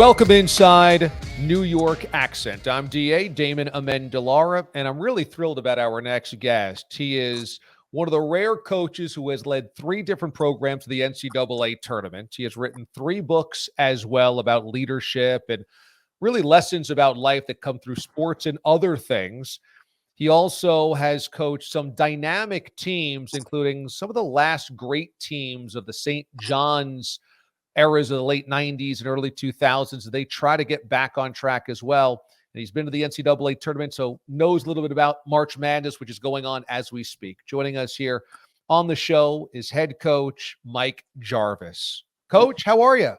Welcome inside New York Accent. I'm DA, Damon Amendolara, and I'm really thrilled about our next guest. He is one of the rare coaches who has led 3 different programs to the NCAA tournament. He has written 3 books as well about leadership and really lessons about life that come through sports and other things. He also has coached some dynamic teams, including some of the last great teams of the St. John's eras of the late 90s and early 2000s. They try to get back on track as well. And he's been to the NCAA tournament, so knows a little bit about March Madness, which is going on as we speak. Joining us here on the show is head coach Mike Jarvis. Coach, how are you?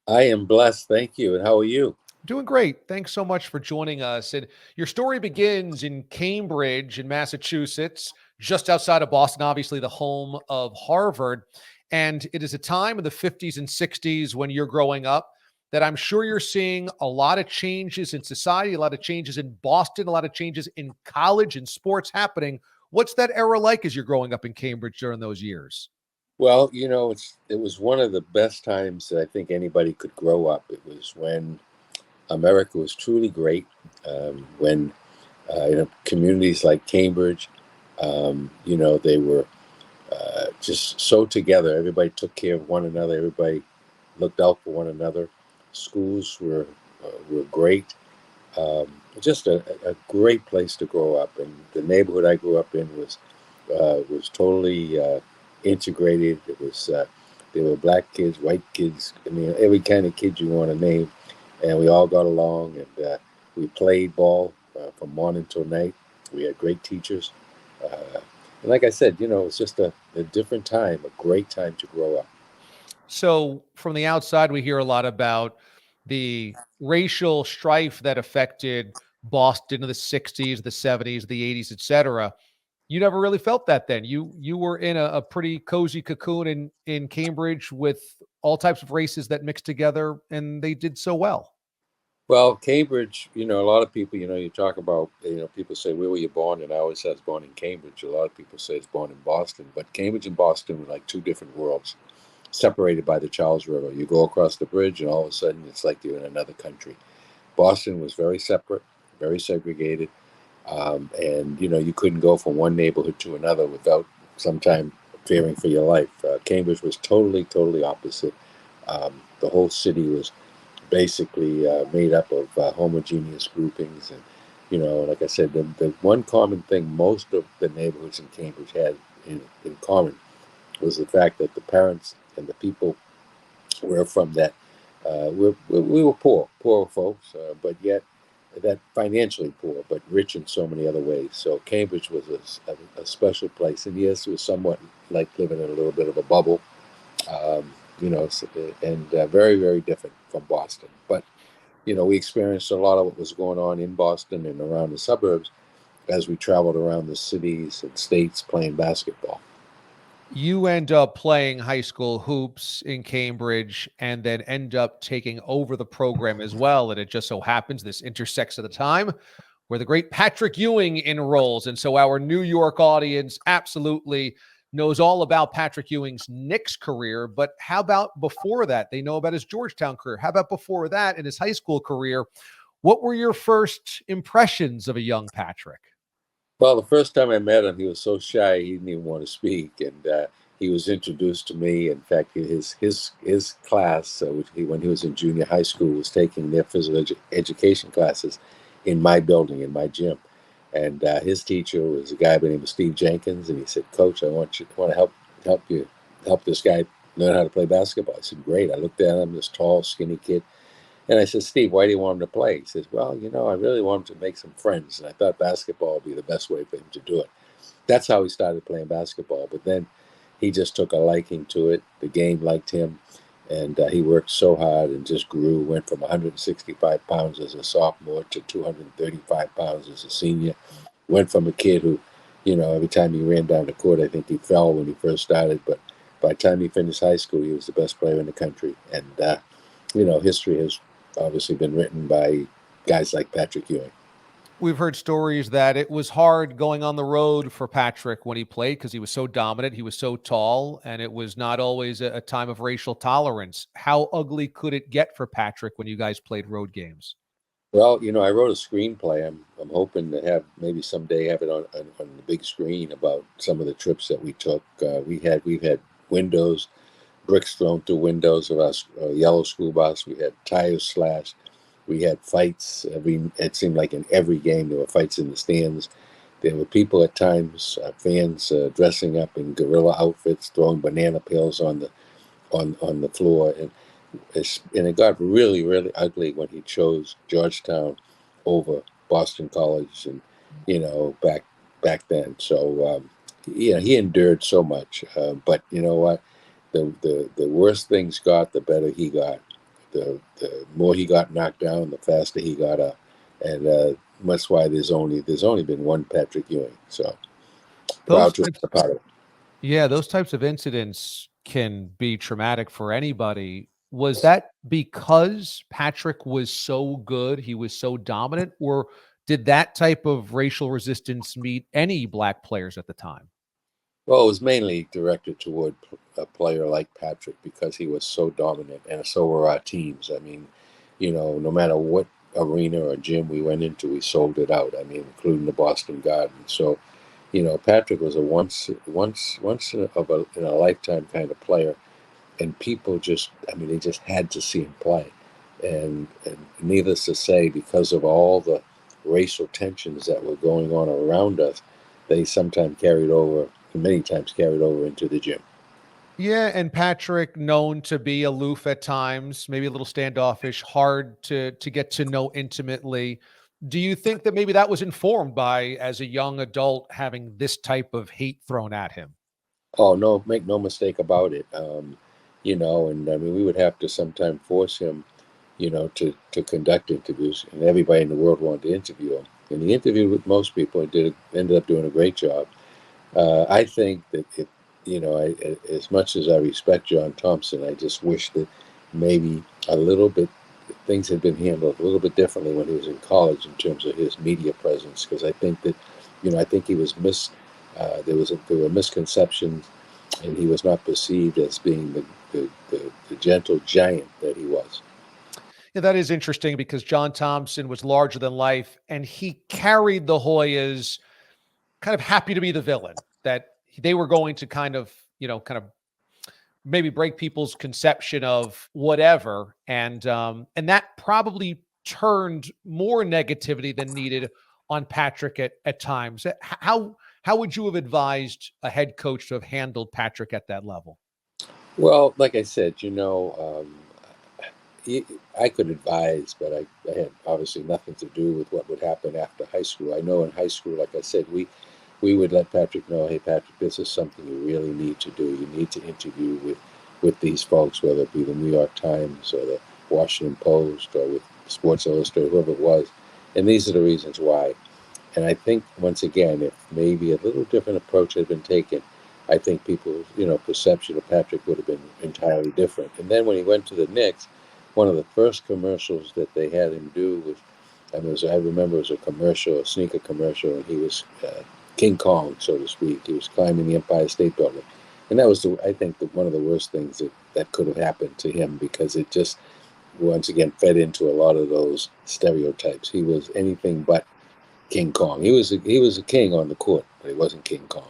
I am blessed. Thank you. And how are you? Doing great. Thanks so much for joining us. And your story begins in Cambridge in Massachusetts, just outside of Boston, obviously the home of Harvard. And it is a time in the 50s and 60s when you're growing up that I'm sure you're seeing a lot of changes in society, a lot of changes in Boston, a lot of changes in college and sports happening. What's that era like as you're growing up in Cambridge during those years? Well, it was one of the best times that I think anybody could grow up. It was when America was truly great, when communities like Cambridge, they were just so together. Everybody took care of one another. Everybody looked out for one another. Schools were great. Just a great place to grow up. And the neighborhood I grew up in was totally integrated. It was there were black kids, white kids. I mean, every kind of kid you want to name, and we all got along. And we played ball from morning till night. We had great teachers. And like I said, it's just a different time, a great time to grow up. So from the outside, we hear a lot about the racial strife that affected Boston in the 60s, the 70s, the 80s, et cetera. You never really felt that then. You were in a pretty cozy cocoon in Cambridge with all types of races that mixed together, and they did so well. Well, Cambridge, a lot of people, you talk about, people say, where were you born? And I always say I was born in Cambridge. A lot of people say it's born in Boston. But Cambridge and Boston were like 2 different worlds, separated by the Charles River. You go across the bridge, and all of a sudden, it's like you're in another country. Boston was very separate, very segregated. And, you couldn't go from one neighborhood to another without sometime fearing for your life. Cambridge was totally, totally opposite. The whole city was basically made up of homogeneous groupings. And, like I said, the one common thing most of the neighborhoods in Cambridge had in common was the fact that the parents and the people were from that, we were poor folks, but yet that financially poor, but rich in so many other ways. So Cambridge was a special place. And yes, it was somewhat like living in a little bit of a bubble. And very, very different from Boston. But, we experienced a lot of what was going on in Boston and around the suburbs as we traveled around the cities and states playing basketball. You end up playing high school hoops in Cambridge and then end up taking over the program as well. And it just so happens this intersects at the time where the great Patrick Ewing enrolls. And so our New York audience absolutely knows all about Patrick Ewing's Knicks career, but how about before that? They know about his Georgetown career. How about before that in his high school career? What were your first impressions of a young Patrick? Well, the first time I met him, he was so shy he didn't even want to speak, and he was introduced to me. In fact, his class, when he was in junior high school, was taking their physical education classes in my building, in my gym. And his teacher was a guy by the name of Steve Jenkins, and he said, "Coach, I want to help this guy learn how to play basketball." I said, "Great." I looked at him, this tall, skinny kid, and I said, "Steve, why do you want him to play?" He says, "Well, I really want him to make some friends, and I thought basketball would be the best way for him to do it." That's how he started playing basketball. But then he just took a liking to it. The game liked him, and he worked so hard and just grew. Went from 165 pounds as a sophomore to 235 pounds as a senior. Went from a kid who, every time he ran down the court, I think he fell when he first started. But by the time he finished high school, he was the best player in the country. And, history has obviously been written by guys like Patrick Ewing. We've heard stories that it was hard going on the road for Patrick when he played because he was so dominant, he was so tall, and it was not always a time of racial tolerance. How ugly could it get for Patrick when you guys played road games? Well, I wrote a screenplay. I'm hoping to have maybe someday have it on the big screen about some of the trips that we took. We've had windows, bricks thrown through windows of our yellow school bus. We had tires slashed. We had fights. It seemed like in every game there were fights in the stands. There were people at times, fans dressing up in gorilla outfits, throwing banana peels on the floor, and it got really really ugly when he chose Georgetown over Boston College, and back then. So he endured so much, but you know what? The worse things got, the better he got. The more he got knocked down, the faster he got up, and that's why there's only been one Patrick Ewing. So Those proud to types, be a part of it. yeah, those types of incidents can be traumatic for anybody. Was that because Patrick was so good, he was so dominant, or did that type of racial resistance meet any black players at the time? Well, it was mainly directed toward a player like Patrick because he was so dominant, and so were our teams. I mean, no matter what arena or gym we went into, we sold it out. I mean, including the Boston Garden. So, Patrick was a once in a lifetime kind of player, and people just, I mean, they just had to see him play, and needless to say, because of all the racial tensions that were going on around us, they sometimes carried over, many times carried over into the gym. Yeah, and Patrick known to be aloof at times, maybe a little standoffish, hard to get to know intimately. Do you think that maybe that was informed by, as a young adult, having this type of hate thrown at him? Oh no, make no mistake about it. And I mean, we would have to sometimes force him, to conduct interviews, and everybody in the world wanted to interview him. And he interviewed with most people and ended up doing a great job. I think that as much as I respect John Thompson, I just wish that maybe a little bit things had been handled a little bit differently when he was in college in terms of his media presence. Because I think that, I think he was there were misconceptions, and he was not perceived as being the gentle giant that he was. Yeah, that is interesting because John Thompson was larger than life and he carried the Hoyas kind of happy to be the villain, that they were going to kind of maybe break people's conception of whatever, and that probably turned more negativity than needed on Patrick at times. How would you have advised a head coach to have handled Patrick at that level? Well, like I said, I could advise, but I had obviously nothing to do with what would happen after high school. I know in high school, like I said, we would let Patrick know, hey, Patrick, this is something you really need to do. You need to interview with these folks, whether it be the New York Times or the Washington Post or with Sports Illustrated, whoever it was. And these are the reasons why. And I think, once again, if maybe a little different approach had been taken, I think people's, perception of Patrick would have been entirely different. And then when he went to the Knicks, one of the first commercials that they had him do was, I remember it was a commercial, a sneaker commercial, and he was King Kong, so to speak. He was climbing the Empire State Building. And that was, I think, one of the worst things that could have happened to him, because it just, once again, fed into a lot of those stereotypes. He was anything but King Kong. He was a king on the court, but he wasn't King Kong.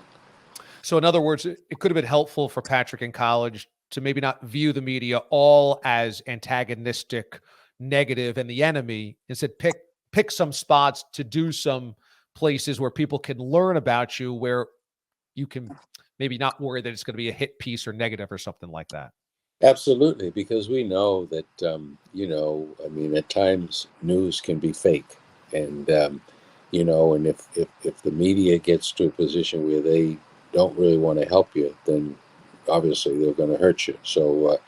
So, in other words, it could have been helpful for Patrick in college to maybe not view the media all as antagonistic, negative, and the enemy. Instead, pick some spots to do some places where people can learn about you, where you can maybe not worry that it's going to be a hit piece or negative or something like that. Absolutely, because we know that I mean, at times news can be fake, and and if the media gets to a position where they don't really want to help you, then obviously they're going to hurt you. So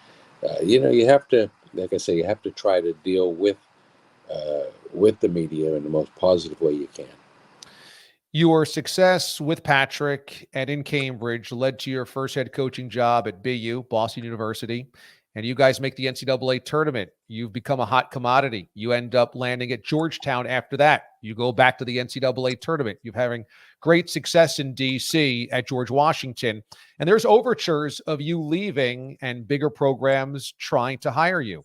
you have to, like I say, you have to try to deal with the media in the most positive way you can. Your success with Patrick and in Cambridge led to your first head coaching job at BU, Boston University. and you guys make the NCAA tournament. You've become a hot commodity. You end up landing at Georgetown after that. You go back to the NCAA tournament. You're having great success in D.C. at George Washington. And there's overtures of you leaving and bigger programs trying to hire you.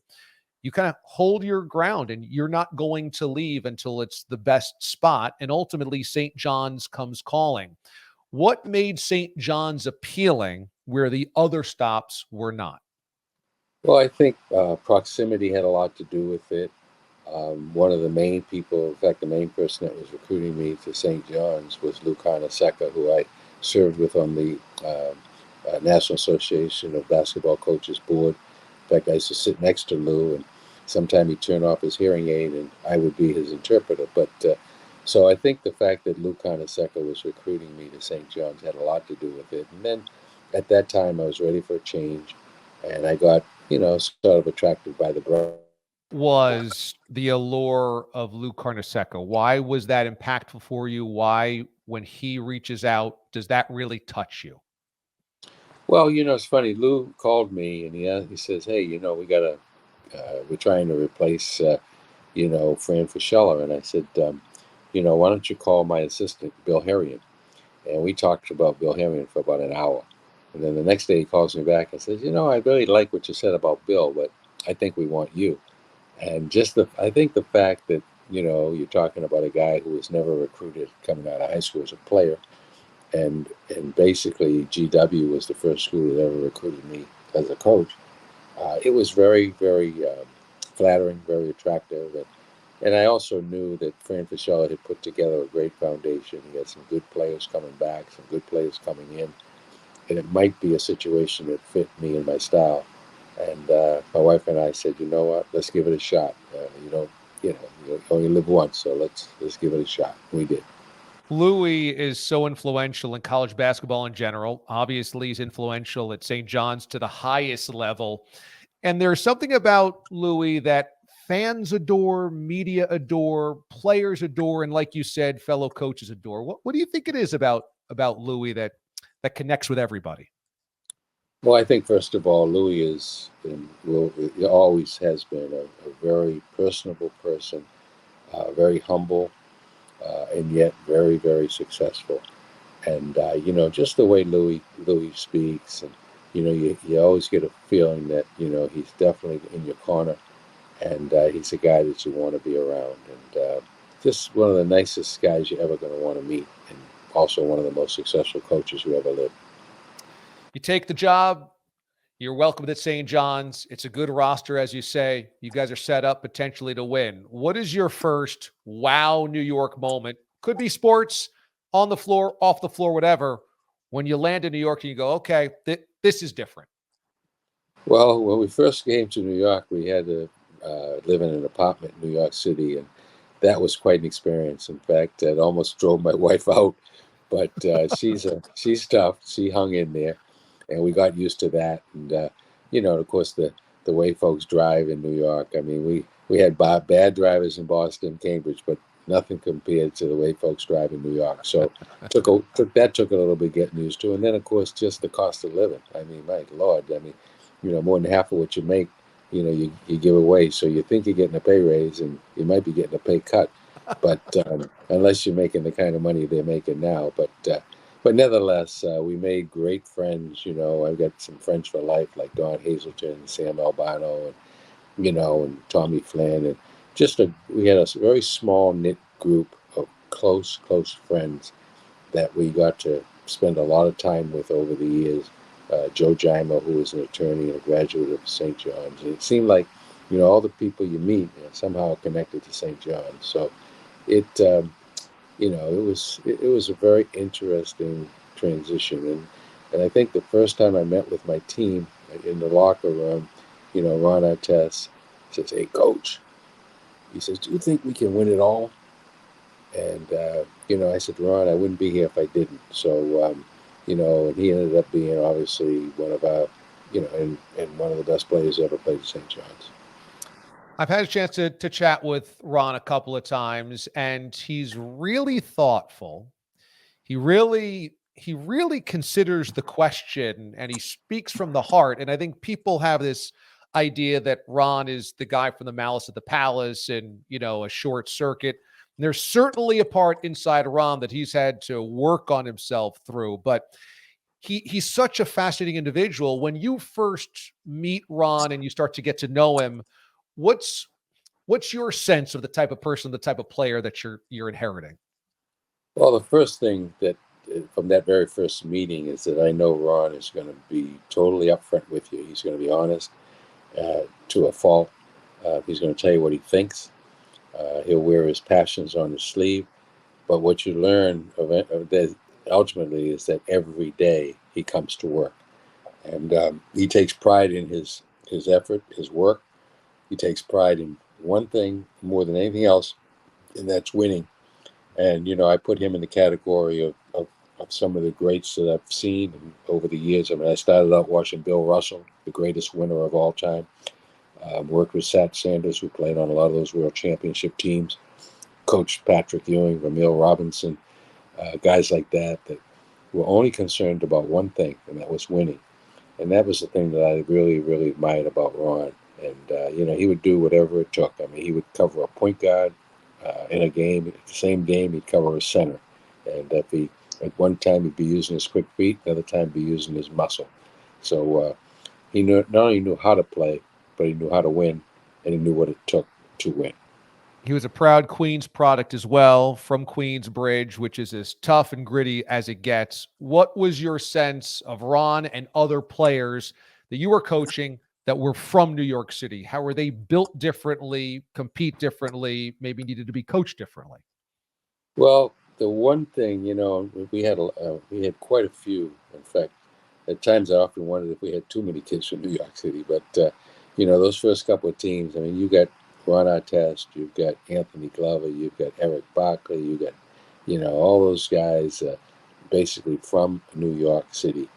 You kind of hold your ground and you're not going to leave until it's the best spot. And ultimately, St. John's comes calling. What made St. John's appealing where the other stops were not? Well, I think proximity had a lot to do with it. One of the main people, in fact, the main person that was recruiting me to St. John's was Lou Carnesecca, who I served with on the National Association of Basketball Coaches Board. In fact, I used to sit next to Lou, and sometime he'd turn off his hearing aid, and I would be his interpreter. But so I think the fact that Lou Carnesecca was recruiting me to St. John's had a lot to do with it. And then at that time, I was ready for a change, and I got, sort of attracted by the brand. Was the allure of Lou Carnesecca? Why was that impactful for you? Why, when he reaches out, does that really touch you? Well, it's funny. Lou called me and he says, "Hey, we're trying to replace, Fran Fischella." And I said, "Why don't you call my assistant, Bill Harrion?" And we talked about Bill Harrion for about an hour. And then the next day he calls me back and says, "I really like what you said about Bill, but I think we want you." And I think the fact that, you're talking about a guy who was never recruited coming out of high school as a player, and basically GW was the first school that ever recruited me as a coach. It was very, very flattering, very attractive. And I also knew that Fran Fischella had put together a great foundation. He had some good players coming back, some good players coming in. And it might be a situation that fit me and my style. And my wife and I said, "You know what? Let's give it a shot. You only live once, so let's give it a shot." We did. Louis is so influential in college basketball in general. Obviously, he's influential at St. John's to the highest level. And there's something about Louis that fans adore, media adore, players adore, and like you said, fellow coaches adore. What do you think it is about Louis that connects with everybody? Well, I think first of all, Louis he always has been a very personable person, very humble, and yet very, very successful. And just the way Louis speaks, and you always get a feeling that he's definitely in your corner, and he's a guy that you want to be around, and just one of the nicest guys you're ever going to want to meet, and also one of the most successful coaches who ever lived. You take the job. You're welcomed at St. John's. It's a good roster, as you say. You guys are set up potentially to win. What is your first wow New York moment? Could be sports, on the floor, off the floor, whatever. When you land in New York and you go, okay, this is different. Well, when we first came to New York, we had to live in an apartment in New York City, and that was quite an experience. In fact, it almost drove my wife out, but she's tough. She hung in there, and we got used to that. And of course, the way folks drive in New York. I mean, we had bad drivers in Boston, Cambridge, but nothing compared to the way folks drive in New York. So took a little bit getting used to. And then, of course, just the cost of living. I mean, my Lord, more than half of what you make, you give away. So you think you're getting a pay raise, and you might be getting a pay cut. But unless you're making the kind of money they're making now. But nevertheless, we made great friends. I've got some friends for life, like Don Hazelton, Sam Albano, and Tommy Flynn. And we had a very small knit group of close friends that we got to spend a lot of time with over the years. Joe Jima, who was an attorney and a graduate of St. John's. And it seemed like, all the people you meet somehow connected to St. John's. So it was a very interesting transition. And I think the first time I met with my team in the locker room, Ron Artest says, "Hey, coach," he says, "Do you think we can win it all?" And, I said, "Ron, I wouldn't be here if I didn't." So, and he ended up being obviously one of our, and one of the best players ever played at St. John's. I've had a chance to chat with Ron a couple of times, and he's really thoughtful. He really considers the question, and he speaks from the heart. And I think people have this idea that Ron is the guy from the Malice at the Palace and, a short circuit. And there's certainly a part inside Ron that he's had to work on himself through, but he's such a fascinating individual. When you first meet Ron and you start to get to know him, what's your sense of the type of person, the type of player that you're inheriting? Well, the first thing that from that very first meeting is that I know Ron is going to be totally upfront with you. He's going to be honest to a fault. He's going to tell you what he thinks. He'll wear his passions on his sleeve. But what you learn of that ultimately is that every day he comes to work, and he takes pride in his effort, his work. He takes pride in one thing more than anything else, and that's winning. And I put him in the category of some of the greats that I've seen over the years. I mean, I started out watching Bill Russell, the greatest winner of all time. Worked with Sat Sanders, who played on a lot of those World Championship teams. Coached Patrick Ewing, Ramil Robinson, guys like that were only concerned about one thing, and that was winning. And that was the thing that I really, really admired about Ron. And, he would do whatever it took. I mean, he would cover a point guard in a game. The same game, he'd cover a center. And at one time, he'd be using his quick feet, another time, he'd be using his muscle. So he not only knew how to play, but he knew how to win, and he knew what it took to win. He was a proud Queens product as well, from Queensbridge, which is as tough and gritty as it gets. What was your sense of Ron and other players that you were coaching that were from New York City? How were they built differently, compete differently, maybe needed to be coached differently? Well, the one thing, we had quite a few. In fact, at times I often wondered if we had too many kids from New York City. But those first couple of teams, I mean, you got Ron Artest, you've got Anthony Glover, you've got Erick, Barkley, you got, all those guys basically from New York City.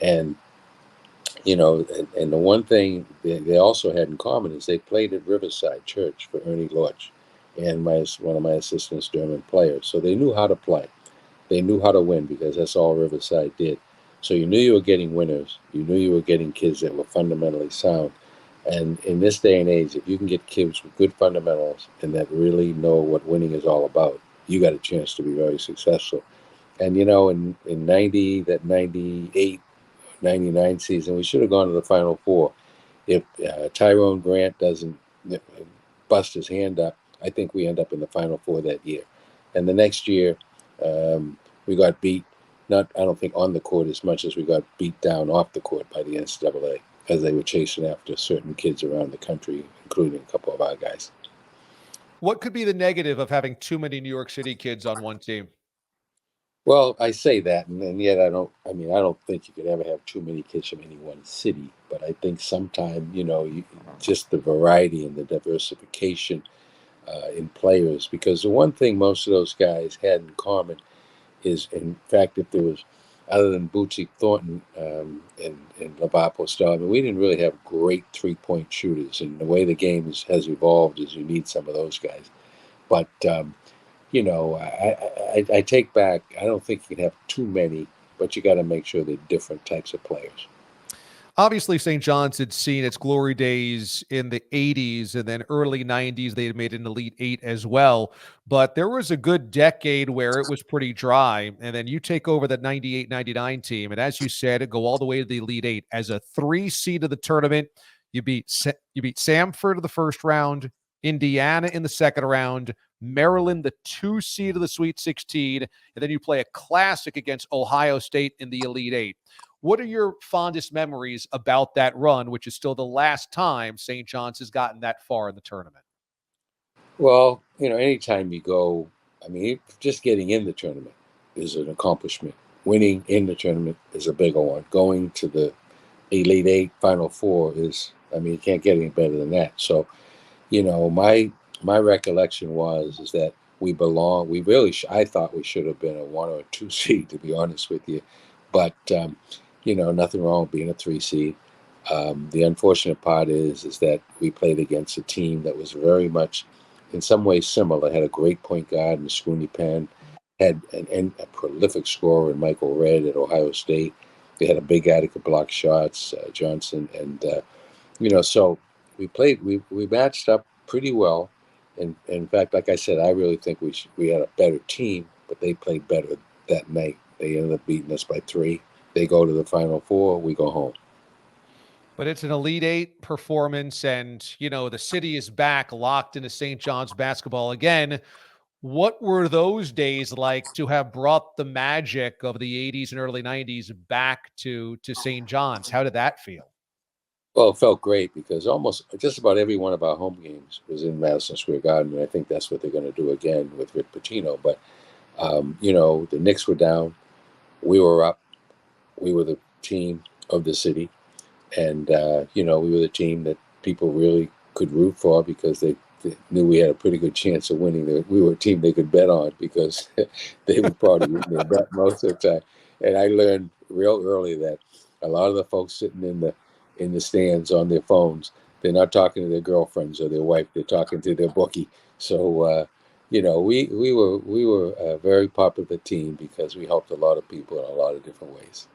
And, and the one thing they also had in common is they played at Riverside Church for Ernie Lorch and one of my assistants, German players. So they knew how to play. They knew how to win because that's all Riverside did. So you knew you were getting winners. You knew you were getting kids that were fundamentally sound. And in this day and age, if you can get kids with good fundamentals and that really know what winning is all about, you got a chance to be very successful. And, in 98, 99 season, we should have gone to the Final Four. If Tyrone Grant doesn't bust his hand up, I think we end up in the Final Four that year. And the next year, we got beat, I don't think on the court as much as we got beat down off the court by the NCAA, as they were chasing after certain kids around the country, including a couple of our guys. What could be the negative of having too many New York City kids on one team? Well, I say that, and yet I don't think you could ever have too many kids from any one city. But I think sometimes, just the variety and the diversification in players, because the one thing most of those guys had in common is, in fact, if there was, other than Bootsy Thornton and Lavar Postell, I mean, we didn't really have great three-point shooters. And the way the game has evolved is you need some of those guys. But, I take back, I don't think you can have too many, but you got to make sure they're different types of players. Obviously, St. John's had seen its glory days in the 80s and then early 90s. They had made an Elite Eight as well. But there was a good decade where it was pretty dry. And then you take over the 98-99 team. And as you said, go all the way to the Elite Eight. As a 3 seed of the tournament, you beat Samford in the first round, Indiana in the second round, Maryland, the 2 seed of the Sweet 16. And then you play a classic against Ohio State in the Elite Eight. What are your fondest memories about that run, which is still the last time St. John's has gotten that far in the tournament? Well, anytime you go, I mean, just getting in the tournament is an accomplishment. Winning in the tournament is a bigger one. Going to the Elite Eight, Final Four is, I mean, you can't get any better than that. So, my recollection is that we belong. We really, I thought we should have been a 1 or 2 seed, to be honest with you. But nothing wrong with being a 3 seed. The unfortunate part is that we played against a team that was very much, in some ways, similar. Had a great point guard in Scooney Penn, had a prolific scorer in Michael Redd at Ohio State. They had a big guy that could block shots, Johnson, and So we matched up pretty well. And in fact, like I said, I really think we had a better team, but they played better that night. They ended up beating us by 3. They go to the Final Four. We go home. But it's an Elite Eight performance, and the city is back, locked into St. John's basketball again. What were those days like to have brought the magic of the 80s and early 90s back to St. John's? How did that feel? Well, it felt great because almost just about every one of our home games was in Madison Square Garden, and I think that's what they're going to do again with Rick Pitino. But the Knicks were down, we were up, we were the team of the city, and we were the team that people really could root for because they knew we had a pretty good chance of winning. We were a team they could bet on because they would probably win their bet most of the time. And I learned real early that a lot of the folks sitting in the stands on their phones, they're not talking to their girlfriends or their wife; they're talking to their bookie. So we were a very popular team because we helped a lot of people in a lot of different ways.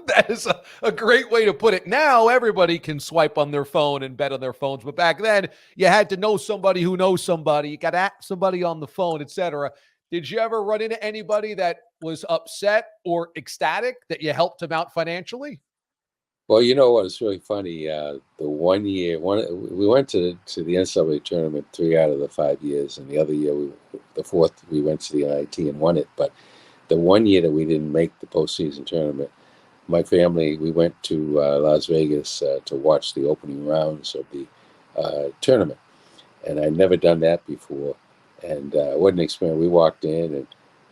That is a great way to put it. Now everybody can swipe on their phone and bet on their phones, but back then you had to know somebody who knows somebody. You got to ask somebody on the phone, etc. Did you ever run into anybody that was upset or ecstatic that you helped them out financially? Well, you know what? It's really funny. The one year, we went to the NCAA tournament 3 out of the 5 years, and the other year, the fourth, we went to the NIT and won it. But the one year that we didn't make the postseason tournament, my family, we went to Las Vegas to watch the opening rounds of the tournament, and I'd never done that before, and what an experience. We walked in, and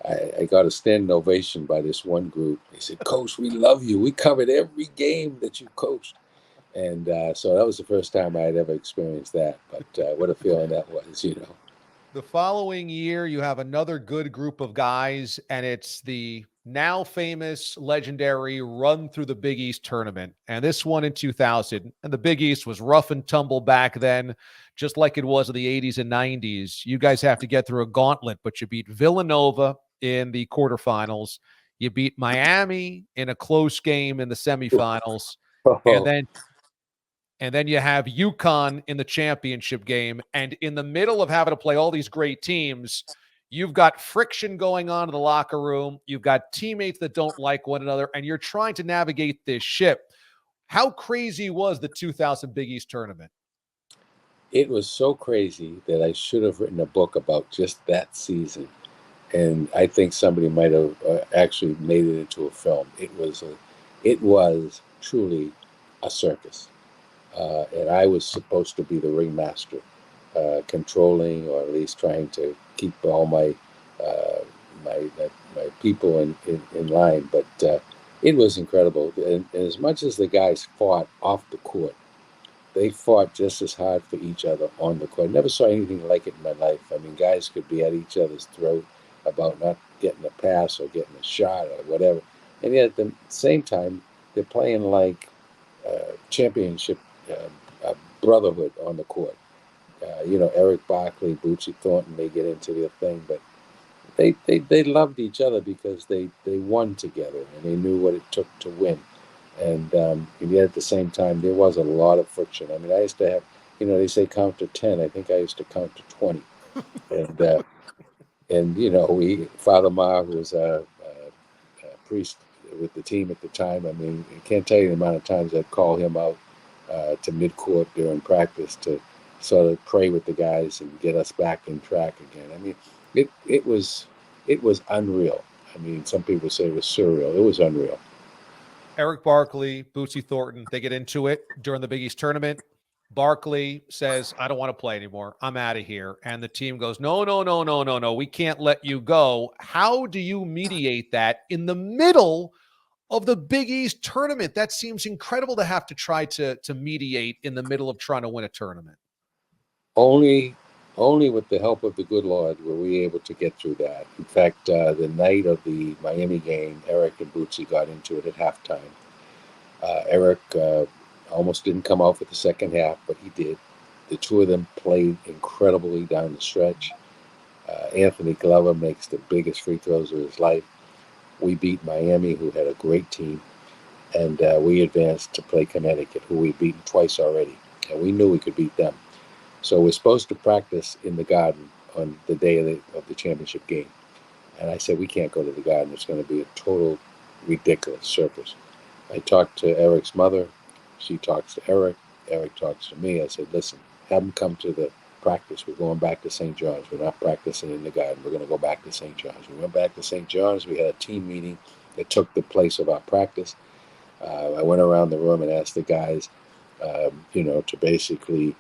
I got a standing ovation by this one group. They said, "Coach, we love you. We covered every game that you coached." And so that was the first time I had ever experienced that. But what a feeling that was. The following year, you have another good group of guys, and it's the now famous, legendary run through the Big East tournament. And this one in 2000. And the Big East was rough and tumble back then, just like it was in the 80s and 90s. You guys have to get through a gauntlet, but you beat Villanova in the quarterfinals. You beat Miami in a close game in the semifinals. And Oh, then you have UConn in the championship game. And in the middle of having to play all these great teams, you've got friction going on in the locker room. You've got teammates that don't like one another, and you're trying to navigate this ship. How crazy was the 2000 Big East tournament? it was so crazy that I should have written a book about just that season. And I think somebody might have actually made it into a film. It was truly a circus. And I was supposed to be the ringmaster, controlling or at least trying to keep all uh, my people in line. But it was incredible. And as much as the guys fought off the court, they fought just as hard for each other on the court. I never saw anything like it in my life. I mean, guys could be at each other's throat about not getting a pass or getting a shot or whatever, and yet at the same time, they're playing like championship brotherhood on the court. Erick, Barkley, Bootsy Thornton, they get into their thing, but they loved each other because they won together and they knew what it took to win. And yet at the same time, there was a lot of friction. I mean, I used to have, they say count to 10. I think I used to count to 20. And, Father Ma, who was a priest with the team at the time, I mean, I can't tell you the amount of times I'd call him out to midcourt during practice to sort of pray with the guys and get us back in track again. I mean, it was unreal. I mean, some people say it was surreal. It was unreal. Erick Barkley, Bootsy Thornton, they get into it during the Big East tournament. Barkley says, I don't want to play anymore. I'm out of here. And the team goes, no, no, no, no, no, no. We can't let you go. How do you mediate that in the middle of the Big East tournament? That seems incredible to have to try to mediate in the middle of trying to win a tournament. Only, only with the help of the good Lord were we able to get through that. In fact, the night of the Miami game, Erick and Bootsy got into it at halftime. Erick almost didn't come out for the second half, but he did. The two of them played incredibly down the stretch. Anthony Glover makes the biggest free throws of his life. We beat Miami, who had a great team. and we advanced to play Connecticut, who we'd beaten twice already, and we knew we could beat them. So we're supposed to practice in the Garden on the day of the championship game. And I said, we can't go to the Garden. It's going to be a total ridiculous circus. I talked to Erick's mother. She talks to Erick. Erick talks to me. I said, listen, have them come to the practice. We're going back to St. John's. We're not practicing in the Garden. We're going to go back to St. John's. We went back to St. John's. We had a team meeting that took the place of our practice. I went around the room and asked the guys, to basically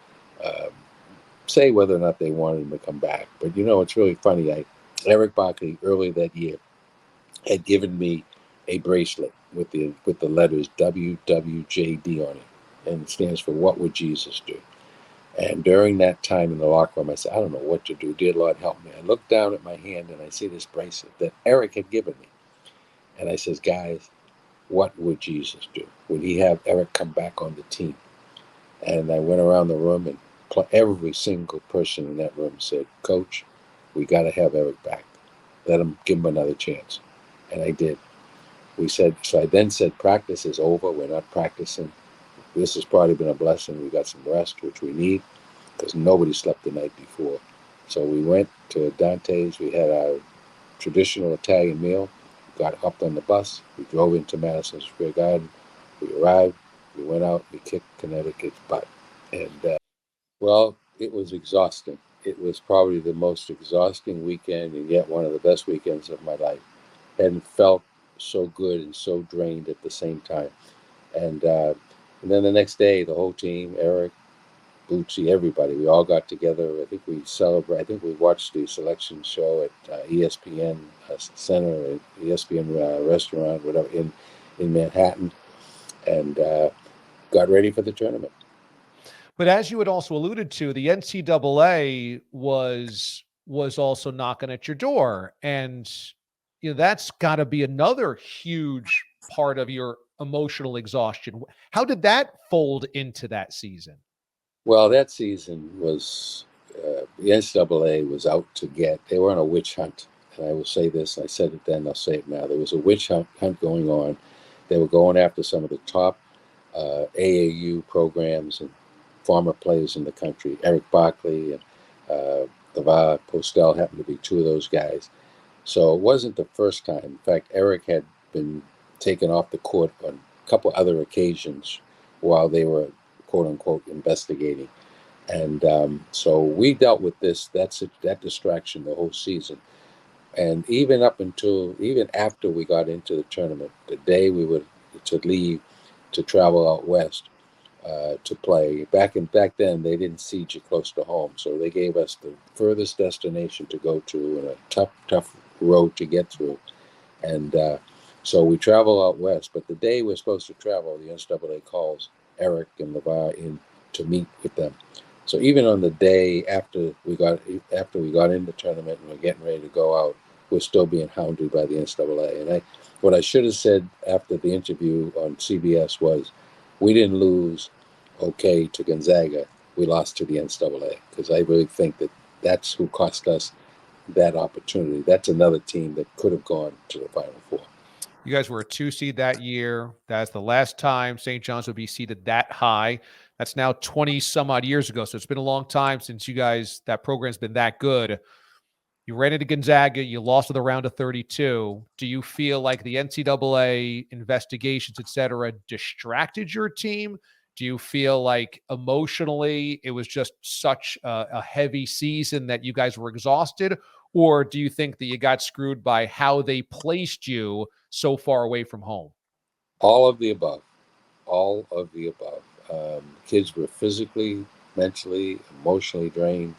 say whether or not they wanted him to come back. But it's really funny. Erick Barkley earlier that year had given me a bracelet with the letters WWJD on it, and it stands for What Would Jesus Do? And during that time in the locker room, I said, I don't know what to do. Dear Lord, help me. I looked down at my hand and I see this bracelet that Erick had given me. And I says, guys, what would Jesus do? Would he have Erick come back on the team? And I went around the room, and every single person in that room said, Coach, we got to have Erick back. Let him, give him another chance. And I did. So I then said, practice is over. We're not practicing. This has probably been a blessing. We got some rest, which we need, because nobody slept the night before. So we went to Dante's. We had our traditional Italian meal, got hopped on the bus. We drove into Madison Square Garden. We arrived. We went out. We kicked Connecticut's butt. And, it was exhausting. It was probably the most exhausting weekend, and yet one of the best weekends of my life. And felt so good and so drained at the same time. And then the next day, the whole team, Erick, Bootsy, everybody, we all got together. I think we watched the selection show at ESPN Center, ESPN restaurant, whatever, in Manhattan, and got ready for the tournament. But as you had also alluded to, the NCAA was also knocking at your door, and that's got to be another huge part of your emotional exhaustion. How did that fold into that season? Well, that season was the NCAA was out to get. They were on a witch hunt, and I will say this. I said it then. I'll say it now. There was a witch hunt going on. They were going after some of the top AAU programs and former players in the country. Erick Barkley and Lavar, Postell happened to be two of those guys. So it wasn't the first time. In fact, Erick had been taken off the court on a couple other occasions while they were, quote unquote, investigating. And so we dealt with that distraction the whole season. And even after we got into the tournament, the day we were to leave to travel out west to play, back then they didn't siege you close to home, so they gave us the furthest destination to go to and a tough road to get through. And so we travel out west, but the day we're supposed to travel, the NCAA calls Erick and Lavar in to meet with them. So even on the day after we got in the tournament and we're getting ready to go out, we're still being hounded by the NCAA. And what I should have said after the interview on CBS was, we didn't lose to Gonzaga. We lost to the NCAA, because I really think that's who cost us that opportunity. That's another team that could have gone to the Final Four. You guys were a 2 seed that year. That's the last time St. John's would be seeded that high. That's now 20 some odd years ago. So it's been a long time since that program's been that good. You ran into Gonzaga. You lost to the round of 32. Do you feel like the NCAA investigations, et cetera, distracted your team? Do you feel like emotionally it was just such a heavy season that you guys were exhausted? Or do you think that you got screwed by how they placed you so far away from home? All of the above. Kids were physically, mentally, emotionally drained.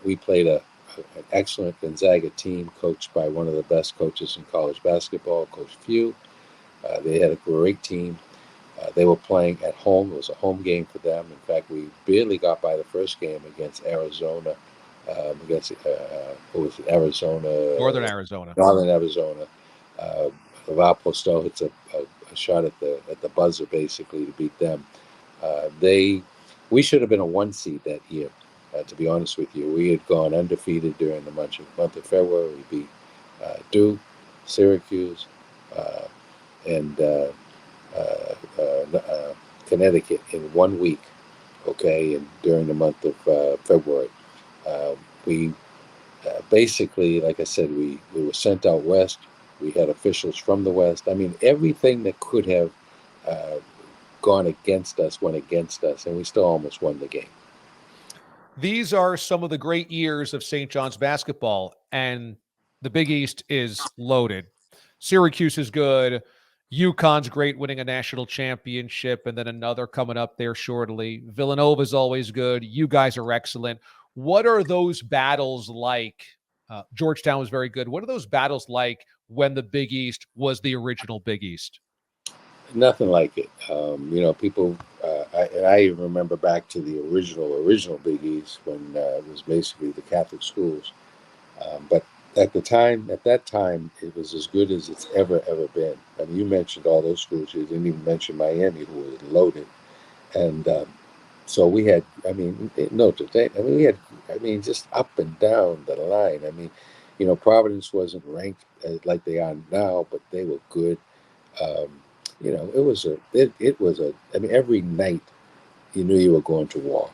We played an excellent Gonzaga team coached by one of the best coaches in college basketball, Coach Few. They had a great team. They were playing at home. It was a home game for them. In fact, we barely got by the first game against Arizona. Arizona? Northern Arizona. Lavar Postell hits a shot at the buzzer, basically, to beat them. We should have been a 1 seed that year, to be honest with you. We had gone undefeated during the month of February. We beat Duke, Syracuse, and Connecticut in 1 week. Okay, and during the month of February, we basically, like I said, we were sent out west. We had officials from the west. I mean, everything that could have uh, gone against us went against us, and we still almost won the game. These are some of the great years of St. John's basketball, and the Big East is loaded. Syracuse is good. UConn's great, winning a national championship, and then another coming up there shortly. Villanova is always good. You guys are excellent. What are those battles like? Georgetown was very good. What are those battles like when the Big East was the original Big East? Nothing like it. People, and I even remember back to the original Big East when it was basically the Catholic schools. But at that time, it was as good as it's ever been. I mean, you mentioned all those schools. You didn't even mention Miami, who was loaded. And so we had, I mean, Notre Dame. I mean, we had, I mean, just up and down the line. I mean, Providence wasn't ranked like they are now, but they were good. It was a. I mean, every night you knew you were going to war.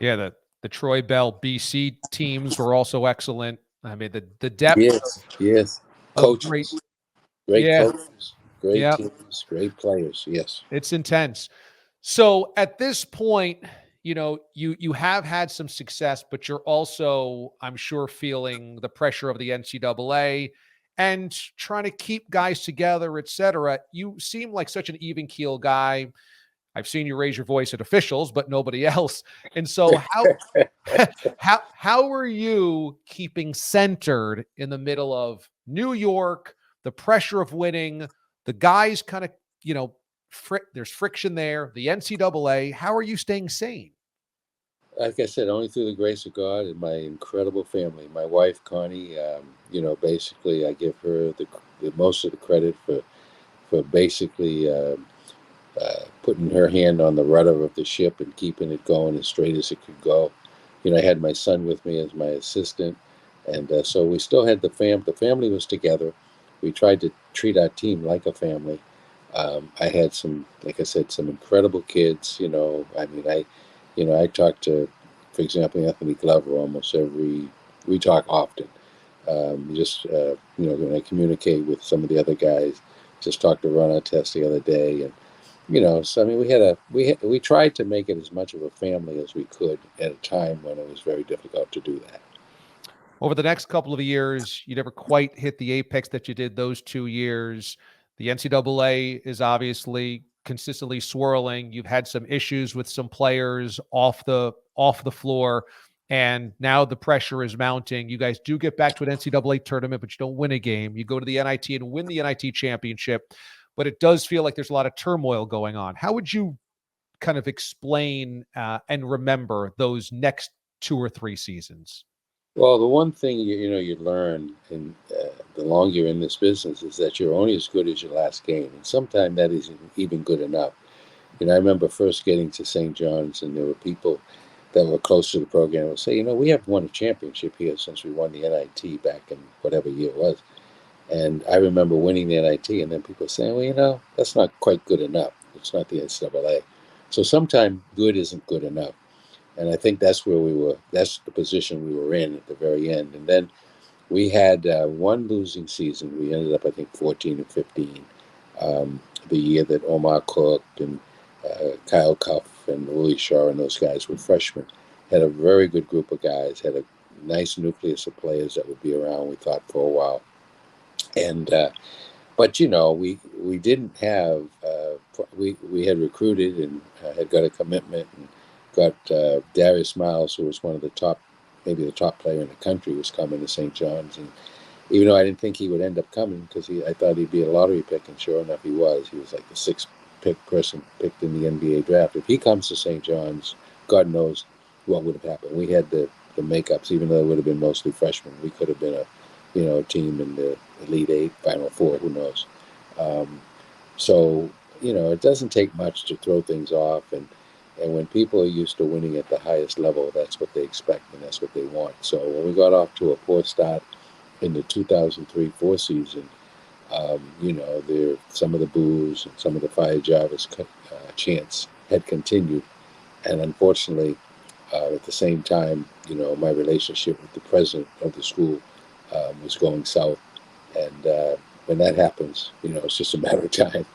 Yeah, the Troy Bell BC teams were also excellent. I mean, the depth. Yes. Coaches, great yeah, coaches, great teams, great players. Yes, it's intense. So at this point, you have had some success, but you're also, I'm sure, feeling the pressure of the NCAA and trying to keep guys together, et cetera. You seem like such an even keel guy. I've seen you raise your voice at officials, but nobody else. And so how are you keeping centered in the middle of New York, the pressure of winning, the guys kind of, there's friction there, the NCAA. How are you staying sane? like I said, only through the grace of God and my incredible family. My wife Connie, basically I give her the most of the credit for basically putting her hand on the rudder of the ship and keeping it going as straight as it could go. I had my son with me as my assistant, and so we still had the family was together. We tried to treat our team like a family. I had some, like I said, some incredible kids. I talk to, for example, Anthony Glover almost every. We talk often. When I communicate with some of the other guys, just talked to Ron Artest the other day, and so I mean, we tried to make it as much of a family as we could at a time when it was very difficult to do that. Over the next couple of years, you never quite hit the apex that you did those 2 years. The NCAA is obviously consistently swirling. You've had some issues with some players off the floor, and now the pressure is mounting. You guys do get back to an NCAA tournament, but you don't win a game. You go to the NIT and win the NIT championship, but it does feel like there's a lot of turmoil going on. How would you kind of explain and remember those next 2 or 3 seasons? Well, the one thing you learn, and the longer you're in this business, is that you're only as good as your last game, and sometimes that isn't even good enough. I remember first getting to St. John's, and there were people that were close to the program would say, we haven't won a championship here since we won the NIT back in whatever year it was. And I remember winning the NIT, and then people saying, well, that's not quite good enough. It's not the NCAA. So sometimes good isn't good enough. And I think that's where we were. That's the position we were in at the very end. And then we had one losing season. We ended up, I think, 14-15. The year that Omar cooked and Kyle Cuff and Willie Shaw and those guys were freshmen. Had a very good group of guys. Had a nice nucleus of players that would be around, we thought, for a while. And but we didn't have. We had recruited and had got a commitment and got Darius Miles, who was one of the top, maybe the top player in the country, was coming to St. John's. And even though I didn't think he would end up coming because I thought he'd be a lottery pick, and sure enough, he was. He was like the 6th person picked in the NBA draft. If he comes to St. John's, God knows what would have happened. We had the makeups, even though it would have been mostly freshmen. We could have been a team in the Elite Eight, Final Four, who knows. So it doesn't take much to throw things off, and when people are used to winning at the highest level, that's what they expect and that's what they want. So when we got off to a poor start in the 2003-4 season, Some of the boos and some of the fire Jarvis chants had continued, and unfortunately, at the same time, my relationship with the president of the school was going south, and when that happens, it's just a matter of time.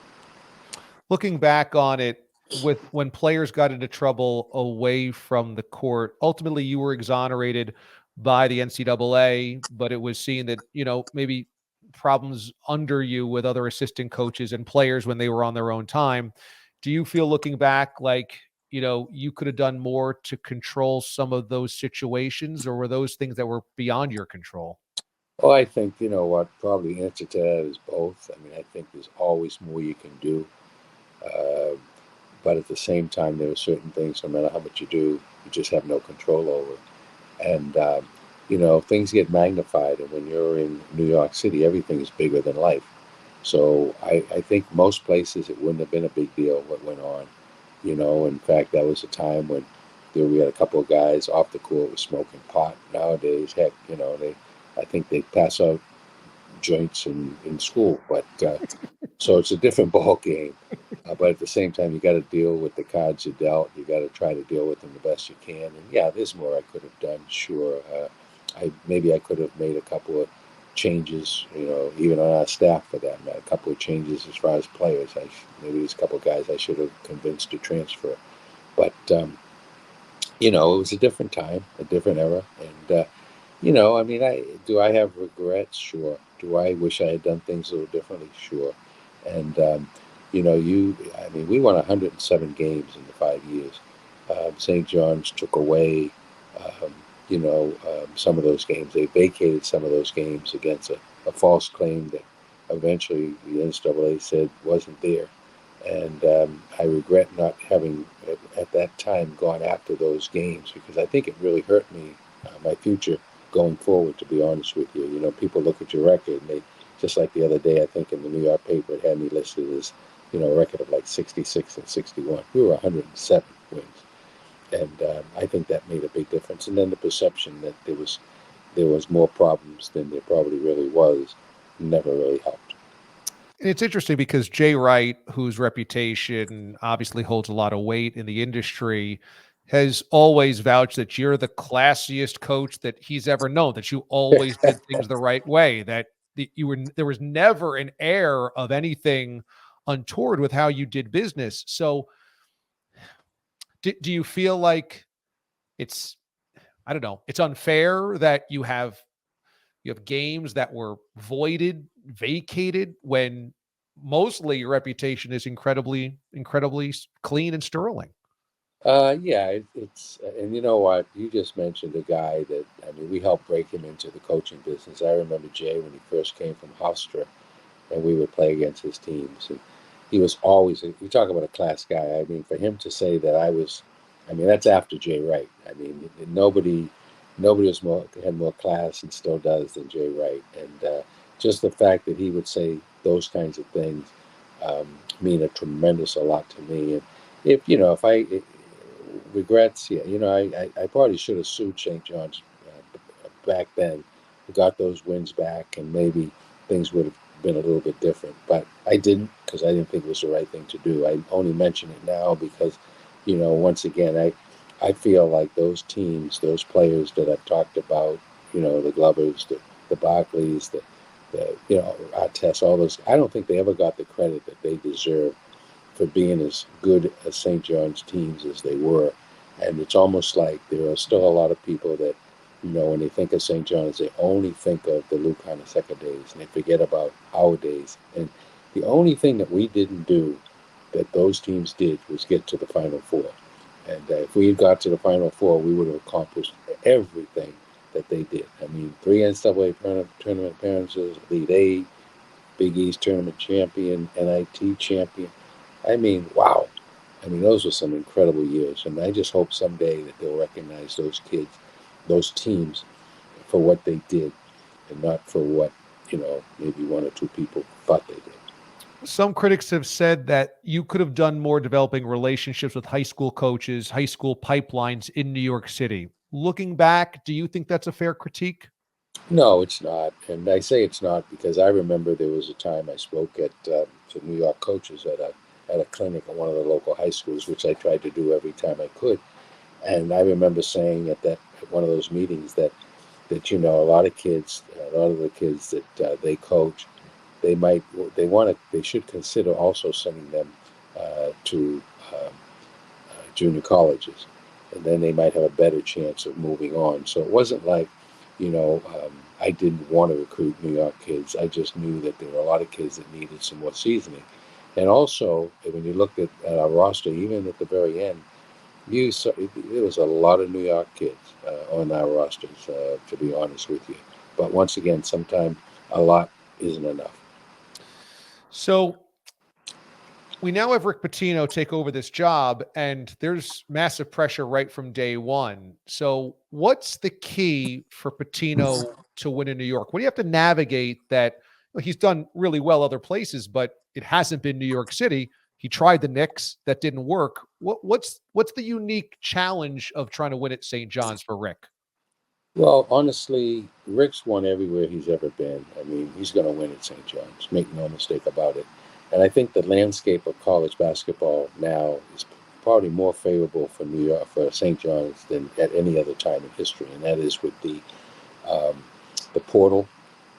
Looking back on it, with when players got into trouble away from the court, ultimately you were exonerated by the NCAA, but it was seen that, maybe problems under you with other assistant coaches and players when they were on their own time. Do you feel looking back like, you could have done more to control some of those situations, or were those things that were beyond your control? Well, I think, what, probably the answer to that is both. I mean, I think there's always more you can do. Uh, but at the same time, there are certain things, no matter how much you do, you just have no control over. And, things get magnified. And when you're in New York City, everything is bigger than life. So I think most places it wouldn't have been a big deal what went on. In fact, that was a time when we had a couple of guys off the court with smoking pot. Nowadays, heck, I think they pass out joints in school. But so it's a different ball game. But at the same time, you got to deal with the cards you dealt. You got to try to deal with them the best you can. And yeah, there's more I could have done. Sure, I could have made a couple of changes. Even on our staff for that matter, a couple of changes as far as players. Maybe there's a couple of guys I should have convinced to transfer. But it was a different time, a different era, and I mean, I have regrets? Sure. Do I wish I had done things a little differently? Sure. And I mean, we won 107 games in the 5 years. St. John's took away, some of those games. They vacated some of those games against a false claim that eventually the NCAA said wasn't there. And I regret not having, at that time, gone after those games, because I think it really hurt me, my future going forward, to be honest with you. People look at your record, and they, just like the other day, I think in the New York paper, it had me listed as, a record of like 66 and 61. We were 107 wins. And I think that made a big difference. And then the perception that there was more problems than there probably really was never really helped. And it's interesting because Jay Wright, whose reputation obviously holds a lot of weight in the industry, has always vouched that you're the classiest coach that he's ever known, that you always did things the right way, that there was never an air of anything untoward with how you did business. So do you feel like it's, I don't know, it's unfair that you have games that were vacated, when mostly your reputation is incredibly, incredibly clean and sterling? Yeah, and you know what? You just mentioned a guy that, I mean, we helped break him into the coaching business. I remember Jay when he first came from Hofstra, and we would play against his teams. And he was always, you talk about a class guy. I mean, for him to say that I mean, that's after Jay Wright. I mean, nobody had more class and still does than Jay Wright. And just the fact that he would say those kinds of things mean a tremendous a lot to me. And if I regrets, yeah, I probably should have sued St. John's back then, got those wins back, and maybe things would have been a little bit different. But I didn't, because I didn't think it was the right thing to do. I only mention it now because, once again, I feel like those teams, those players that I've talked about, the Glovers, the Barkleys, the Artest, all those, I don't think they ever got the credit that they deserve for being as good as St. John's teams as they were. And it's almost like there are still a lot of people that, when they think of St. John's, they only think of the Luke Honeysecker days, and they forget about our days. And the only thing that we didn't do that those teams did was get to the Final Four. And if we had got to the Final Four, we would have accomplished everything that they did. I mean, 3 NCAA tournament appearances, Elite Eight, Big East tournament champion, NIT champion. I mean, wow. I mean, those were some incredible years. And I just hope someday that they'll recognize those kids, those teams, for what they did, and not for what, maybe 1 or 2 people thought they did. Some critics have said that you could have done more developing relationships with high school coaches, high school pipelines in New York City. Looking back, do you think that's a fair critique? No, it's not. And I say it's not because I remember there was a time I spoke to New York coaches at a clinic at one of the local high schools, which I tried to do every time I could. And I remember saying at one of those meetings that a lot of kids, a lot of the kids that they coach, they might they should consider also sending them to junior colleges, and then they might have a better chance of moving on. So it wasn't like, I didn't want to recruit New York kids. I just knew that there were a lot of kids that needed some more seasoning. And also, when you looked at our roster, even at the very end, there was a lot of New York kids on our rosters, to be honest with you. But once again, sometimes a lot isn't enough. So we now have Rick Pitino take over this job, and there's massive pressure right from day one. So what's the key for Pitino to win in New York? What do you have to navigate that? Well, he's done really well other places, but it hasn't been New York City. He tried the Knicks, that didn't work. What's the unique challenge of trying to win at St. John's for Rick? Well, honestly, Rick's won everywhere he's ever been. I mean, he's going to win at St. John's. Make no mistake about it. And I think the landscape of college basketball now is probably more favorable for New York, for St. John's, than at any other time in history. And that is with um, the portal,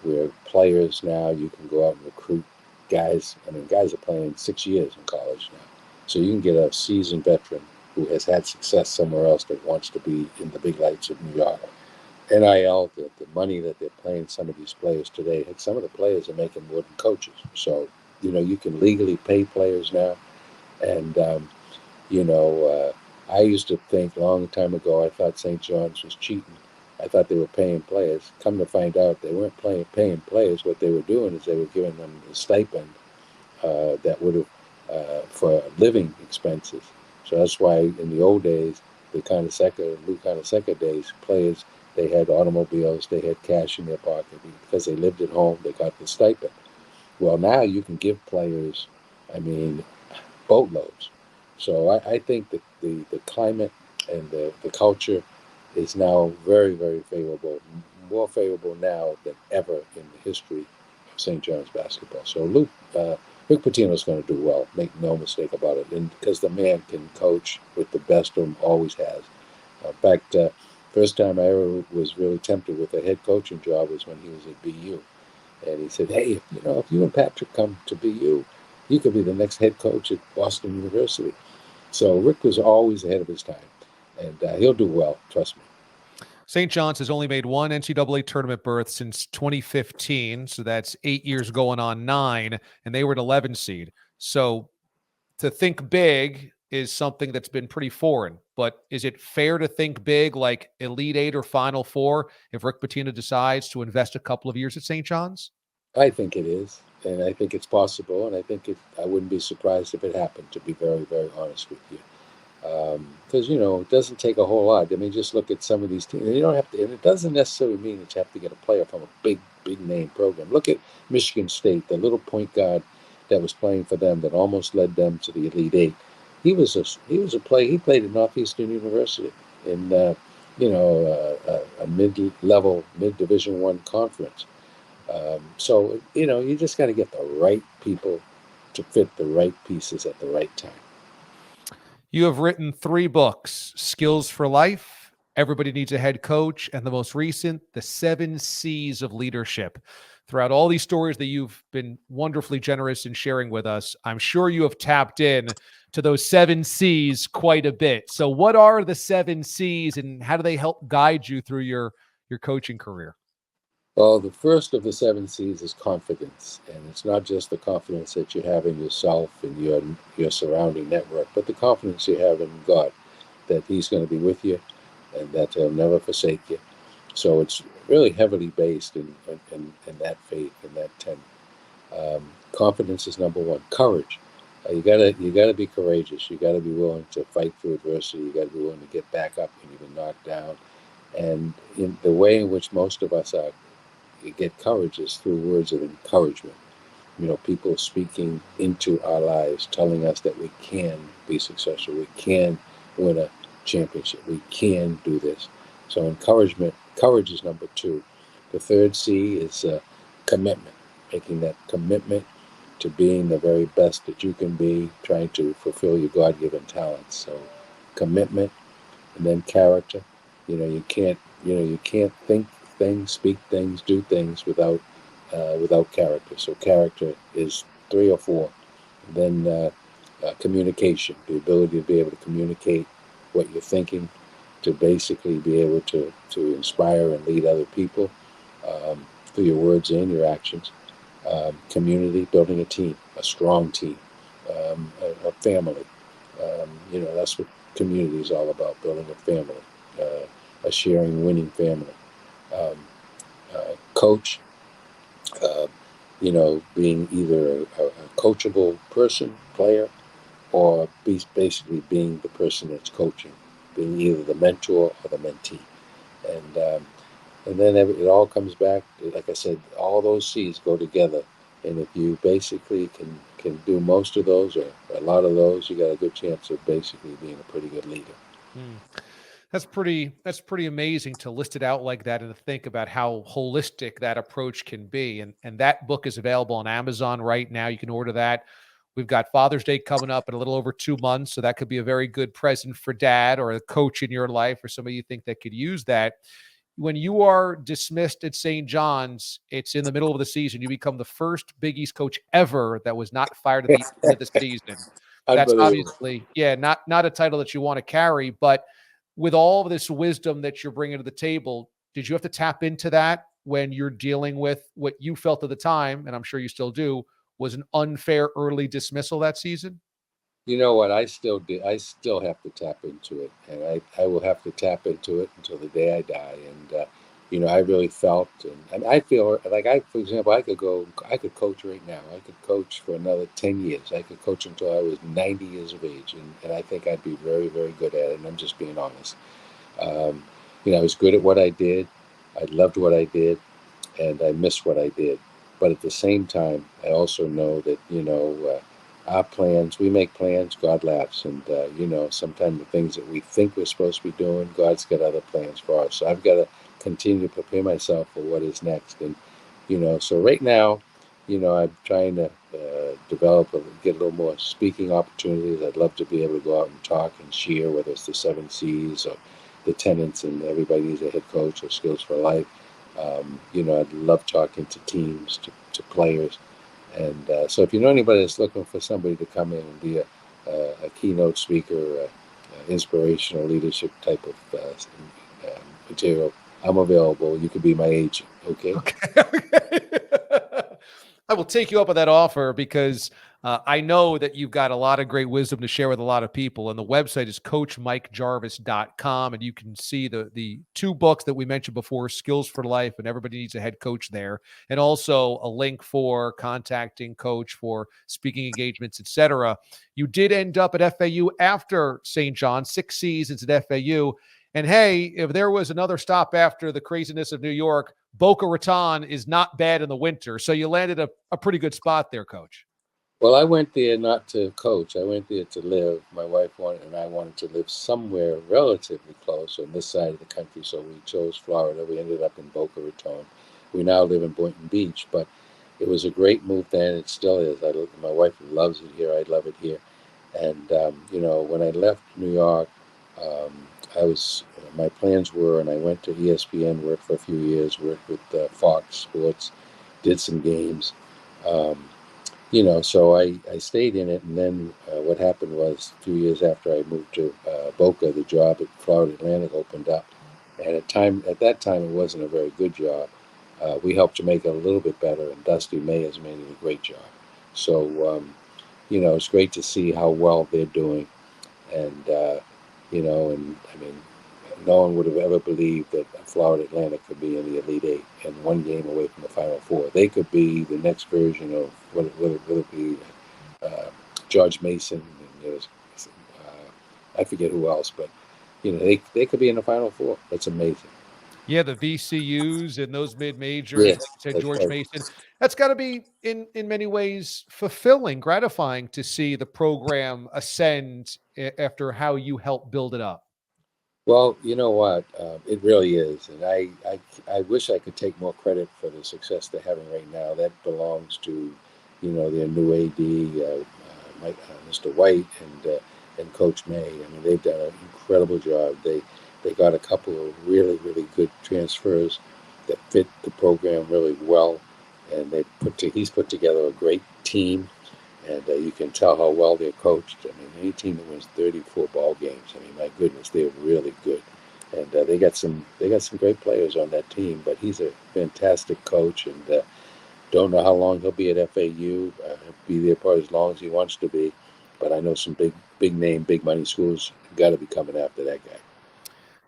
where players now you can go out and recruit guys. I mean, guys are playing 6 years in college now, so you can get a seasoned veteran who has had success somewhere else that wants to be in the big lights of New York. NIL, the money that they're paying some of these players today, some of the players are making more than coaches. So, you can legally pay players now. And, I used to think a long time ago, I thought St. John's was cheating. I thought they were paying players. Come to find out, they weren't paying players. What they were doing is they were giving them a stipend that would have for living expenses. So that's why in the old days, the kind of Lou kind of second days, players, they had automobiles, they had cash in their pocket because they lived at home. They got the stipend. Well, now you can give players, I mean, boatloads. So I think that the climate and the culture is now very, very favorable, more favorable now than ever in the history of St. John's basketball. So Rick Pitino is going to do well, make no mistake about it, and because the man can coach with the best of them, always has. In fact, first time I ever was really tempted with a head coaching job was when he was at BU. And he said, hey, if you and Patrick come to BU, you could be the next head coach at Boston University. So Rick was always ahead of his time, and he'll do well, trust me. St. John's has only made one NCAA tournament berth since 2015. So that's 8 years going on 9, and they were an 11 seed. So to think big is something that's been pretty foreign. But is it fair to think big, like Elite Eight or Final Four, if Rick Pitino decides to invest a couple of years at St. John's? I think it is, and I think it's possible, and I wouldn't be surprised if it happened, to be very, very honest with you. Because it doesn't take a whole lot. I mean, just look at some of these teams. And you don't have to, and it doesn't necessarily mean that you have to get a player from a big, big name program. Look at Michigan State, the little point guard that was playing for them that almost led them to the Elite Eight. He was a player. He played at Northeastern University in a mid-level, mid-Division I conference. So you just got to get the right people to fit the right pieces at the right time. You have written 3 books: Skills for Life, Everybody Needs a Head Coach, and the most recent, The 7 C's of Leadership. Throughout all these stories that you've been wonderfully generous in sharing with us, I'm sure you have tapped in to those 7 C's quite a bit. So what are the 7 C's, and how do they help guide you through your coaching career? Well, the first of the 7 C's is confidence, and it's not just the confidence that you have in yourself and your surrounding network, but the confidence you have in God, that He's going to be with you, and that He'll never forsake you. So it's really heavily based in that faith and that confidence is number one. Courage. You gotta be courageous. You gotta be willing to fight through adversity. You gotta be willing to get back up when you've been knocked down. And in the way in which most of us get courage is through words of encouragement. People speaking into our lives, telling us that we can be successful, we can win a championship, we can do this. So courage is number 2. The third C is commitment, making that commitment to being the very best that you can be, trying to fulfill your God-given talents. So commitment, and then character. You can't think things, speak things, do things without character. So character is three or four. And then communication, the ability to be able to communicate what you're thinking, to basically be able to inspire and lead other people through your words and your actions. Community, building a team, a strong team, a family. That's what community is all about, building a family, a sharing, winning family. Um, Coach, uh, being either a coachable person, player, or basically being the person that's coaching, being either the mentor or the mentee. And then it all comes back, like I said, all those C's go together. And if you basically can do most of those or a lot of those, you got a good chance of basically being a pretty good leader. Hmm. That's pretty amazing to list it out like that and to think about how holistic that approach can be. And that book is available on Amazon right now. You can order that. We've got Father's Day coming up in a little over 2 months, so that could be a very good present for dad or a coach in your life or somebody you think that could use that. When you are dismissed at St. John's, it's in the middle of the season. You become the first Big East coach ever that was not fired at the end of the season. That's Unbelievable. obviously, yeah, not a title that you want to carry, but with all of this wisdom that you're bringing to the table, did you have to tap into that when you're dealing with what you felt at the time, and I'm sure you still do, was an unfair early dismissal that season? You know what? I still do. I still have to tap into it, and I will have to tap into it until the day I die. And I really felt, and I feel like for example, I could coach right now. I could coach for another 10 years. I could coach until I was 90 years of age, and I think I'd be very, very good at it. And I'm just being honest. Um, I was good at what I did. I loved what I did, and I miss what I did. But at the same time, I also know that our plans. We make plans. God laughs, and sometimes the things that we think we're supposed to be doing, God's got other plans for us. So I've got to continue to prepare myself for what is next. And so right now, I'm trying to get a little more speaking opportunities. I'd love to be able to go out and talk and share, whether it's the seven C's or the tenants and everybody needs a head coach or skills for life. I'd love talking to teams, to players. And so if you know anybody that's looking for somebody to come in and be a keynote speaker, inspirational leadership type of material, I'm available. You could be my agent. Okay. Okay. I will take you up on that offer because I know that you've got a lot of great wisdom to share with a lot of people. And the website is coachmikejarvis.com. And you can see the two books that we mentioned before, Skills for Life, and Everybody Needs a Head Coach there. And also a link for contacting Coach for speaking engagements, etc. You did end up at FAU after St. John, 6 seasons at FAU. And hey, if there was another stop after the craziness of New York, Boca Raton is not bad in the winter. So you landed a pretty good spot there, Coach. Well, I went there not to coach. I went there to live. My wife wanted, and I wanted to live somewhere relatively close on this side of the country. So we chose Florida. We ended up in Boca Raton. We now live in Boynton Beach, but it was a great move then. It still is. My wife loves it here. I love it here. And when I left New York, I was my plans were, and I went to ESPN, worked for a few years, worked with Fox Sports, did some games. Um, so I stayed in it, and then what happened was a few years after I moved to Boca, the job at Florida Atlantic opened up, and at that time it wasn't a very good job. We helped to make it a little bit better, and Dusty May has made it a great job. So it's great to see how well they're doing, and and I mean, no one would have ever believed that Florida Atlantic could be in the Elite Eight and one game away from the Final Four. They could be the next version of will it be George Mason and I forget who else, but they could be in the Final Four. That's amazing. Yeah, the VCUs and those mid majors, like Yes, you said, that's George right. Mason. That's got to be in many ways fulfilling, gratifying to see the program ascend after how you helped build it up. Well, you know what? It really is, and I wish I could take more credit for the success they're having right now. That belongs to, their new AD, Mr. White, and Coach May. I mean, they've done an incredible job. They got a couple of really really good transfers that fit the program really well, and he's put together a great team, and you can tell how well they're coached. I mean, any team that wins 34 ball games, I mean, my goodness, they're really good, and they got some great players on that team. But he's a fantastic coach, and don't know how long he'll be at FAU. He'll be there probably as long as he wants to be. But I know some big name, big money schools got to be coming after that guy.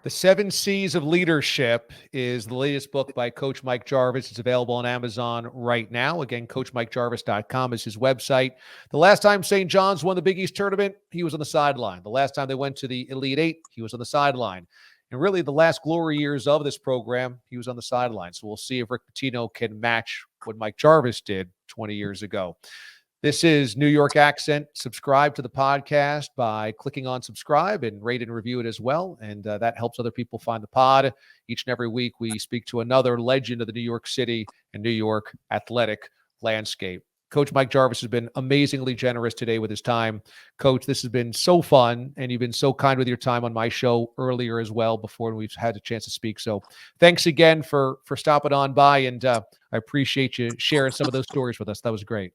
The Seven C's of Leadership is the latest book by Coach Mike Jarvis. It's available on Amazon right now. Again, CoachMikeJarvis.com is his website. The last time St. John's won the Big East tournament, he was on the sideline. The last time they went to the Elite Eight, he was on the sideline. And really, the last glory years of this program, he was on the sideline. So we'll see if Rick Pitino can match what Mike Jarvis did 20 years ago. This is New York Accent. Subscribe to the podcast by clicking on subscribe and rate and review it as well. And that helps other people find the pod. Each and every week, we speak to another legend of the New York City and New York athletic landscape. Coach Mike Jarvis has been amazingly generous today with his time. Coach, this has been so fun, and you've been so kind with your time on my show earlier as well before we've had a chance to speak. So thanks again for stopping on by, and I appreciate you sharing some of those stories with us. That was great.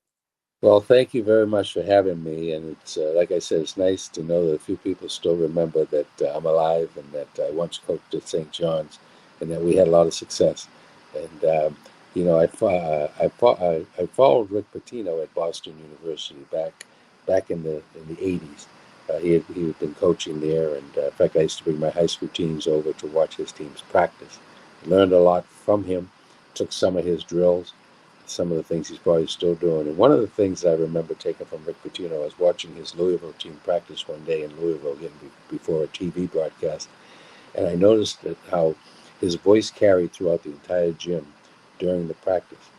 Well, thank you very much for having me. And it's like I said, it's nice to know that a few people still remember that I'm alive and that I once coached at St. John's, and that we had a lot of success. And I followed Rick Pitino at Boston University back in the 80s. He had been coaching there, and in fact, I used to bring my high school teams over to watch his teams practice. Learned a lot from him. Took some of his drills, some of the things he's probably still doing. And one of the things I remember taking from Rick Pitino, I was watching his Louisville team practice one day in Louisville, getting before a TV broadcast, and I noticed that how his voice carried throughout the entire gym during the practice.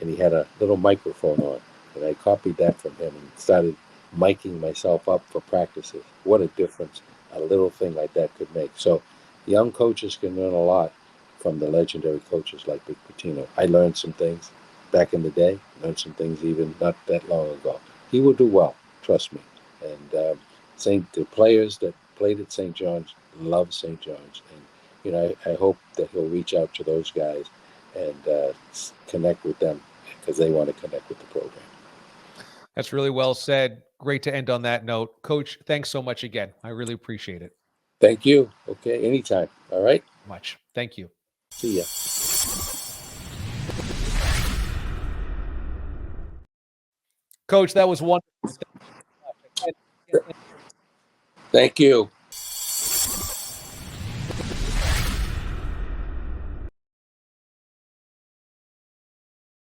And he had a little microphone on, and I copied that from him and started miking myself up for practices. What a difference a little thing like that could make. So young coaches can learn a lot from the legendary coaches like Rick Pitino. I learned some things back in the day, learned some things even not that long ago. He will do well, trust me. And the players that played at St. John's love St. John's, and I hope that he'll reach out to those guys and connect with them because they want to connect with the program. That's really well said. Great to end on that note. Coach, thanks so much again. I really appreciate it. Thank you. Okay, anytime. All right. Much. Thank you. See ya. Coach, that was wonderful. Thank you.